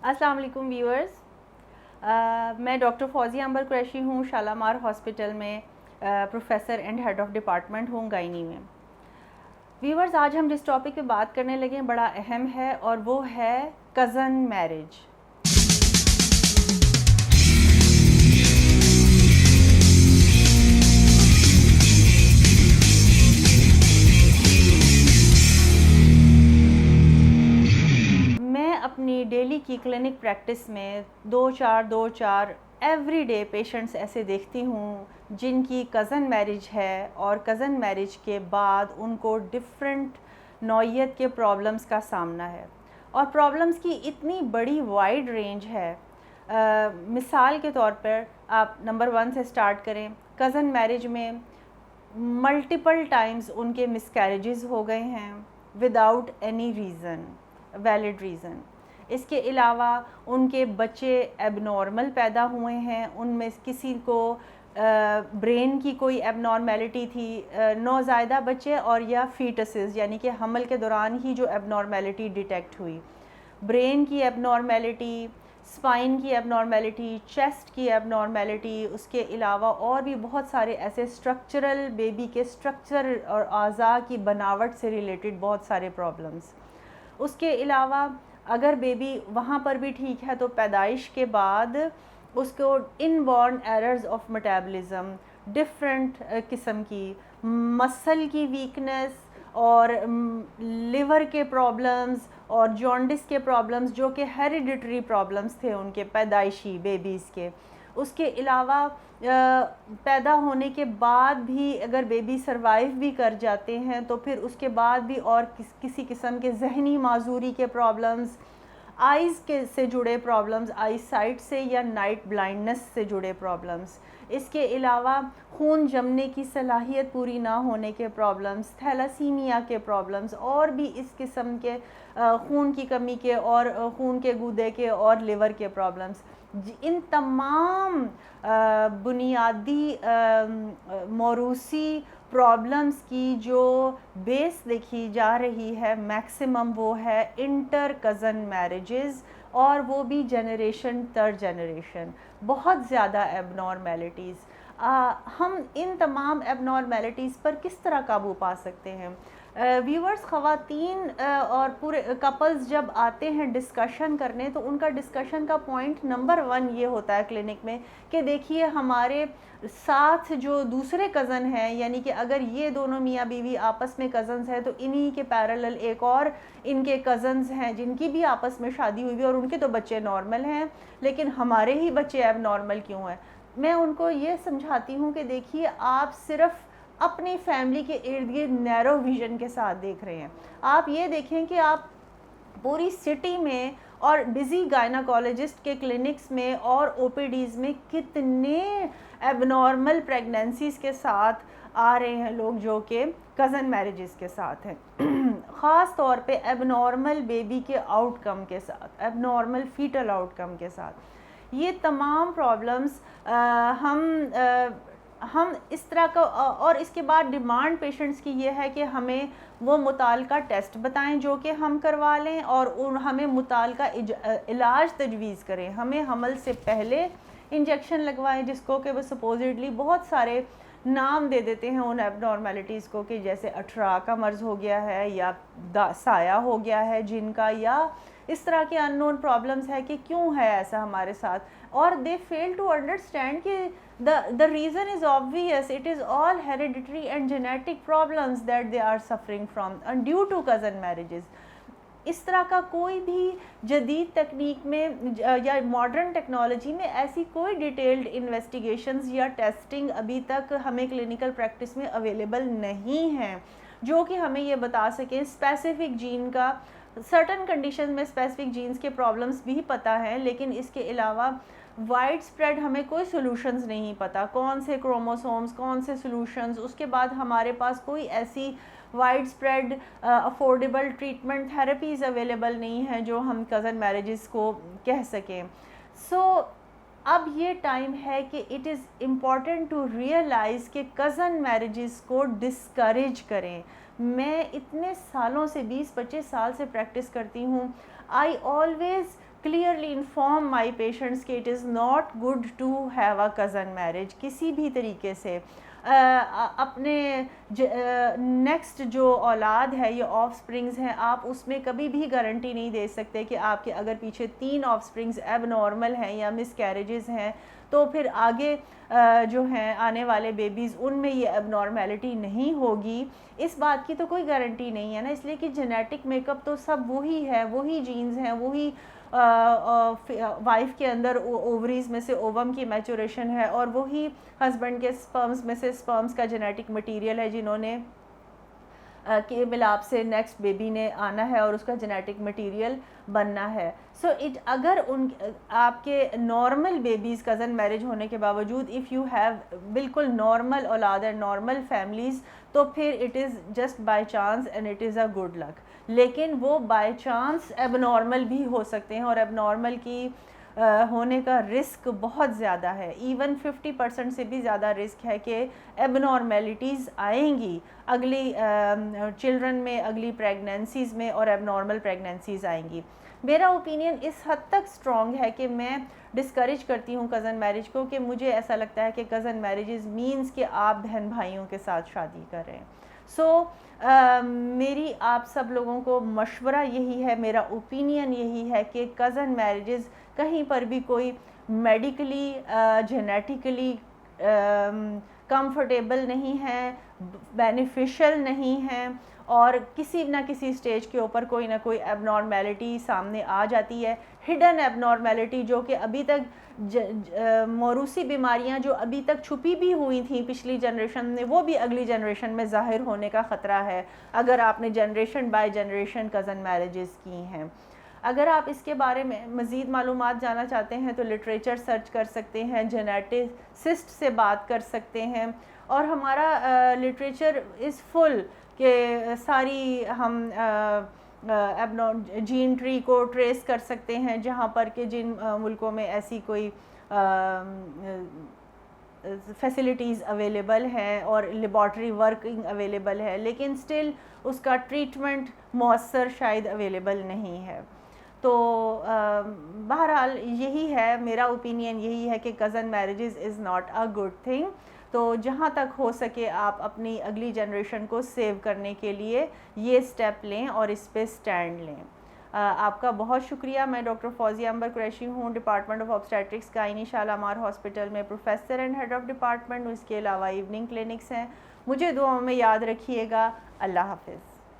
السلام علیکم ویورز. میں ڈاکٹر فوزیہ عنبر قریشی ہوں. شالامار ہاسپٹل میں professor and head of department ہوں گائنی میں. ویورز, آج ہم جس ٹاپک پہ بات کرنے لگے ہیں بڑا اہم ہے اور وہ ہے کزن میرج. اپنی ڈیلی کی کلینک پریکٹس میں دو چار ایوری ڈے پیشنٹس ایسے دیکھتی ہوں جن کی کزن میرج ہے اور کزن میرج کے بعد ان کو ڈفرینٹ نوعیت کے پرابلمس کا سامنا ہے, اور پرابلمس کی اتنی بڑی وائڈ رینج ہے. مثال کے طور پر آپ نمبر 1 سے سٹارٹ کریں. کزن میرج میں ملٹیپل ٹائمز ان کے مس کیریجز ہو گئے ہیں without any reason, valid reason. اس کے علاوہ ان کے بچے ایب نارمل پیدا ہوئے ہیں, ان میں کسی کو برین کی کوئی ایب نارمیلٹی تھی, نوزائیدہ بچے اور یا فیٹسز یعنی کہ حمل کے دوران ہی جو ایب نارمیلٹی ڈیٹیکٹ ہوئی, برین کی ایب نارمیلٹی, اسپائن کی ایب نارمیلٹی, چیسٹ کی ایب نارمیلٹی. اس کے علاوہ اور بھی بہت سارے ایسے اسٹرکچرل, بیبی کے اسٹرکچر اور اعضاء کی بناوٹ سے ریلیٹڈ بہت سارے پرابلمس. اس کے علاوہ اگر بیبی وہاں پر بھی ٹھیک ہے تو پیدائش کے بعد اس کو inborn errors of metabolism, different قسم کی مسل کی ویکنس اور لیور کے پرابلمز اور جانڈس کے پرابلمز جو کہ ہیریڈیٹری پرابلمز تھے ان کے پیدائشی بیبیز کے. اس کے علاوہ پیدا ہونے کے بعد بھی اگر بیبی سروائیو بھی کر جاتے ہیں تو پھر اس کے بعد بھی اور کسی قسم کے ذہنی معذوری کے پرابلمز, آئیز کے سے جڑے پرابلمز, آئی سائٹ سے یا نائٹ بلائنڈنس سے جڑے پرابلمز. اس کے علاوہ خون جمنے کی صلاحیت پوری نہ ہونے کے پرابلمز, تھیلاسیمیا کے پرابلمز, اور بھی اس قسم کے خون کی کمی کے اور خون کے گودے کے اور لیور کے پرابلمز. ان تمام بنیادی موروثی پرابلمس کی جو بیس دیکھی جا رہی ہے میکسیمم وہ ہے انٹر کزن میرجز, اور وہ بھی جنریشن تر جنریشن. بہت زیادہ ایب نارمیلٹیز. ہم ان تمام ایب نارمیلٹیز پر کس طرح قابو پا سکتے ہیں؟ ویورز, خواتین اور پورے کپلز جب آتے ہیں ڈسکشن کرنے تو ان کا ڈسکشن کا پوائنٹ نمبر 1 یہ ہوتا ہے کلینک میں کہ دیکھیے ہمارے ساتھ جو دوسرے کزن ہیں, یعنی کہ اگر یہ دونوں میاں بیوی آپس میں کزنز ہیں تو انہی کے پیرالل ایک اور ان کے کزنز ہیں جن کی بھی آپس میں شادی ہوئی اور ان کے تو بچے نارمل ہیں, لیکن ہمارے ہی بچے ایب نارمل کیوں ہیں؟ میں ان کو یہ سمجھاتی ہوں کہ دیکھیے آپ صرف اپنی فیملی کے ارد گرد نیرو ویژن کے ساتھ دیکھ رہے ہیں. آپ یہ دیکھیں کہ آپ پوری سٹی میں اور بزی گائناکالوجسٹ کے کلینکس میں اور او پی ڈیز میں کتنے ایب نارمل پریگنینسیز کے ساتھ آ رہے ہیں لوگ جو کہ کزن میرجز کے ساتھ ہیں. خاص طور پہ ایب نارمل بیبی کے آؤٹ کم کے ساتھ, ایب نارمل فیٹل آؤٹ کم کے ساتھ. یہ تمام پرابلمس ہم اس طرح کا, اور اس کے بعد ڈیمانڈ پیشنٹس کی یہ ہے کہ ہمیں وہ متعلقہ ٹیسٹ بتائیں جو کہ ہم کروا لیں اور ہمیں متعلقہ علاج تجویز کریں. ہمیں حمل سے پہلے انجیکشن لگوائیں جس کو کہ وہ سپوزڈلی بہت سارے نام دے دیتے ہیں ان ایب نارمیلٹیز کو, کہ جیسے 18 کا مرض ہو گیا ہے یا سایہ ہو گیا ہے جن کا, یا اس طرح کے ان نون پرابلمس ہے کہ کیوں ہے ایسا ہمارے ساتھ. اور دے فیل ٹو انڈرسٹینڈ کہ the reason is obvious. It is all hereditary and genetic problems that they are suffering from and due to cousin marriages. اس طرح کا کوئی بھی جدید تکنیک میں یا ماڈرن ٹیکنالوجی میں ایسی کوئی ڈیٹیلڈ انویسٹیگیشنز یا ٹیسٹنگ ابھی تک ہمیں کلینکل پریکٹس میں اویلیبل نہیں ہیں جو کہ ہمیں یہ بتا سکیں اسپیسیفک جین کا. سرٹن کنڈیشن میں اسپیسیفک جینز کے پرابلمس بھی پتہ ہیں, لیکن اس کے علاوہ وائڈ اسپریڈ ہمیں کوئی سولوشنز نہیں پتہ, کون سے کروموسومز, کون سے سولوشنز. اس کے بعد ہمارے پاس کوئی ایسی widespread affordable treatment therapies available نہیں ہیں جو ہم کزن میرجز کو کہہ سکیں. سو اب یہ ٹائم ہے کہ it is important to realise کہ کزن میرجز کو ڈسکریج کریں. میں اتنے سالوں سے 20-25 سال سے پریکٹس کرتی ہوں. I always clearly inform my patients کہ it is not good to have a cousin marriage کسی بھی طریقے سے. اپنے نیکسٹ جو اولاد ہے یا آف سپرنگز ہیں آپ اس میں کبھی بھی گارنٹی نہیں دے سکتے کہ آپ کے اگر پیچھے 3 آف سپرنگز ایب نارمل ہیں یا مس کیریجز ہیں تو پھر آگے جو ہیں آنے والے بیبیز ان میں یہ اب نارمیلٹی نہیں ہوگی. اس بات کی تو کوئی گارنٹی نہیں ہے نا, اس لیے کہ جینیٹک میک اپ تو سب وہی ہے, وہی جینز ہیں, وہی وائف کے اندر اووریز میں سے اووم کی میچوریشن ہے اور وہی ہسبینڈ کے سپرمز میں سے سپرمز کا جینیٹک مٹیریل ہے جنہوں نے کے ملاپ سے نیکسٹ بیبی نے آنا ہے اور اس کا جینیٹک مٹیریل بننا ہے. سو اگر آپ کے نارمل بیبیز کزن میرج ہونے کے باوجود اف یو ہیو بالکل نارمل اولاد اینڈ نارمل فیملیز تو پھر it is just by chance and it is a good luck. لیکن وہ بائی چانس ایب نارمل بھی ہو سکتے ہیں اور ایب نارمل کی ہونے کا رسک بہت زیادہ ہے. ایون 50% سے بھی زیادہ رسک ہے کہ ایب نارمیلٹیز آئیں گی اگلی چلڈرن میں, اگلی پریگنینسیز میں, اور ایب نارمل پریگنینسیز آئیں گی. میرا اوپینین اس حد تک اسٹرانگ ہے کہ میں ڈسکریج کرتی ہوں کزن میرج کو, کہ مجھے ایسا لگتا ہے کہ کزن میرجز مینس کہ آپ بہن بھائیوں کے ساتھ شادی کر رہے ہیں. سو میری آپ سب لوگوں کو مشورہ یہی ہے, میرا اوپینین یہی ہے کہ کزن میرجز کہیں پر بھی کوئی میڈیکلی جینیٹیکلی کمفرٹیبل نہیں ہے, بینیفیشل نہیں ہے, اور کسی نہ کسی سٹیج کے اوپر کوئی نہ کوئی ایب نارمیلٹی سامنے آ جاتی ہے. ہڈن ایب نارمیلٹی جو کہ ابھی تک موروثی بیماریاں جو ابھی تک چھپی بھی ہوئی تھیں پچھلی جنریشن میں, وہ بھی اگلی جنریشن میں ظاہر ہونے کا خطرہ ہے اگر آپ نے generation by generation cousin marriages کی ہیں. اگر آپ اس کے بارے میں مزید معلومات جاننا چاہتے ہیں تو لٹریچر سرچ کر سکتے ہیں, جینیٹسسٹ سے بات کر سکتے ہیں, اور ہمارا لٹریچر از فل کہ ساری ہم جین ٹری کو ٹریس کر سکتے ہیں جہاں پر کہ جن ملکوں میں ایسی کوئی فیسلٹیز اویلیبل ہیں اور لیبارٹری ورکنگ اویلیبل ہے, لیکن سٹل اس کا ٹریٹمنٹ مؤثر شاید اویلیبل نہیں ہے. تو بہرحال یہی ہے میرا اوپینین, یہی ہے کہ cousin marriages is not a good thing. تو جہاں تک ہو سکے آپ اپنی اگلی جنریشن کو سیو کرنے کے لیے یہ سٹیپ لیں اور اس پہ سٹینڈ لیں. آپ کا بہت شکریہ. میں ڈاکٹر فوزیہ عنبر قریشی ہوں, department of obstetrics gynae Shalamar hospital میں professor and head of department. اس کے علاوہ ایوننگ کلینکس ہیں. مجھے دعاؤں میں یاد رکھیے گا. اللہ حافظ.